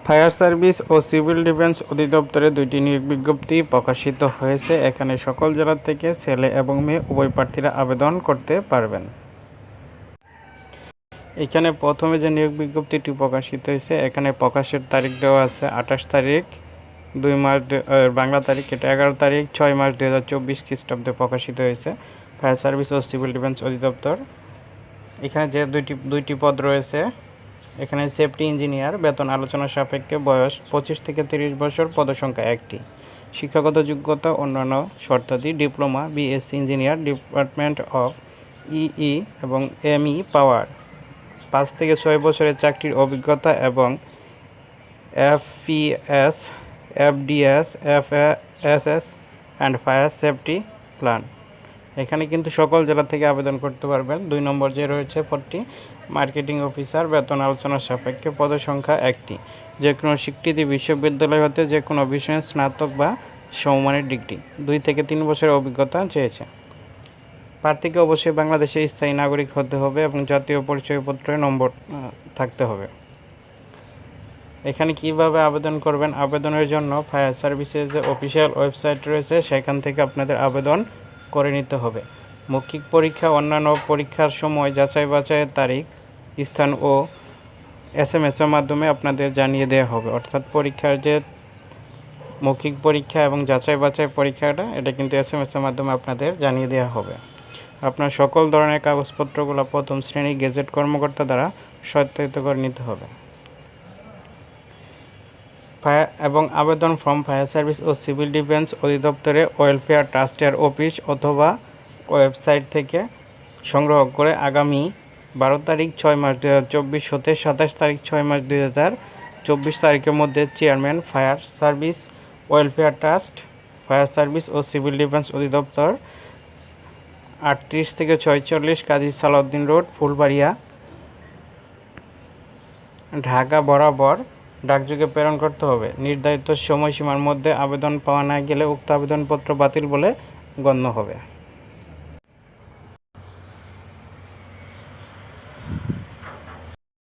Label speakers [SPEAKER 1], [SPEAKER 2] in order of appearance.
[SPEAKER 1] Fire service ও civil defence অধিদপ্তরে ২টি নিয়োগ বিজ্ঞপ্তি প্রকাশিত হয়েছে। এখানে সকল জেলা থেকে ছেলে এবং মেয়ে উভয় প্রার্থীরা আবেদন করতে পারবেন। এখানে প্রথমে যে নিয়োগ বিজ্ঞপ্তিটি প্রকাশিত হয়েছে, এখানে প্রকাশের তারিখ দেওয়া আছে ২৮ তারিখ ২ মার্চ, বাংলা তারিখ এটা ১১ তারিখ ৬ মার্চ ২০২৪ খ্রিস্টাব্দে প্রকাশিত হয়েছে। ফায়ার সার্ভিস ও সিভিল ডিফেন্স অধিদপ্তর। এখানে যে দুইটি পদ রয়েছে, এখানে সেফটি ইঞ্জিনিয়ার, বেতন আলোচনা সাপেক্ষে, বয়স ২৫ থেকে ৩০ বছর, পদসংখ্যা ১টি। শিক্ষাগত যোগ্যতা অন্যান্য শর্তাদি diploma, BSc engineer, department of EE এবং এমই পাওয়ার, ৫ থেকে ৬ বছরের চাকরির অভিজ্ঞতা এবং FPS, FDS, FSS and fire safety plan. এখানে কিন্তু সকল জেলা থেকে আবেদন করতে পারবেন। ২ নম্বর যে রয়েছে পদটি মার্কেটিং অফিসার, বেতন আলোচনা সাপেক্ষে, পদসংখ্যা ১টি। যে কোনো স্বীকৃতি বিশ্ববিদ্যালয় হতে যে কোনো বিষয়ে স্নাতক বা সমমানের ডিগ্রি, ২ থেকে ৩ বছরের অভিজ্ঞতা চেয়েছে। প্রার্থীকে অবশ্যই বাংলাদেশের স্থায়ী নাগরিক হতে হবে এবং জাতীয় পরিচয়পত্রের নম্বর থাকতে হবে। এখানে কিভাবে আবেদন করবেন? আবেদনের জন্য ফায়ার সার্ভিসের যে অফিসিয়াল ওয়েবসাইট রয়েছে, সেখান থেকে আপনাদের আবেদন করে নিতে হবে। মৌখিক পরীক্ষা অন্যান্য পরীক্ষার সময় যাচাই বাছাইয়ের তারিখ, স্থান ও এসএমএসের মাধ্যমে আপনাদের জানিয়ে দেওয়া হবে। অর্থাৎ পরীক্ষার যে মৌখিক পরীক্ষা এবং যাচাই বাছাই পরীক্ষাটা, এটা কিন্তু এসএমএসের মাধ্যমে আপনাদের জানিয়ে দেওয়া হবে। আপনার সকল ধরনের কাগজপত্রগুলো প্রথম শ্রেণী গেজেট কর্মকর্তা দ্বারা সত্যায়িত করে নিতে হবে। এবং আবেদন ফর্ম ফায়ার সার্ভিস ও সিভিল ডিফেন্স অধিদপ্তরে ওয়েলফেয়ার ট্রাস্টের অফিস অথবা ওয়েবসাইট থেকে সংগ্রহ করে আগামী ১২ তারিখ ৬ মার্চ ২০২৪ হতে ২৭ তারিখ ৬ মার্চ ২০২৪ তারিখের মধ্যে chairman, fire service welfare trust, fire service ও সিভিল ডিফেন্স অধিদপ্তর, ৩৮ থেকে ৪৬ কাজী সালাউদ্দিন রোড, ফুলবাড়িয়া, ঢাকা বরাবর ডাকযোগে প্রেরণ করতে হবে। নির্ধারিত সময়সীমার মধ্যে আবেদন পাওয়া না গেলে উক্ত আবেদনপত্র বাতিল বলে গণ্য হবে।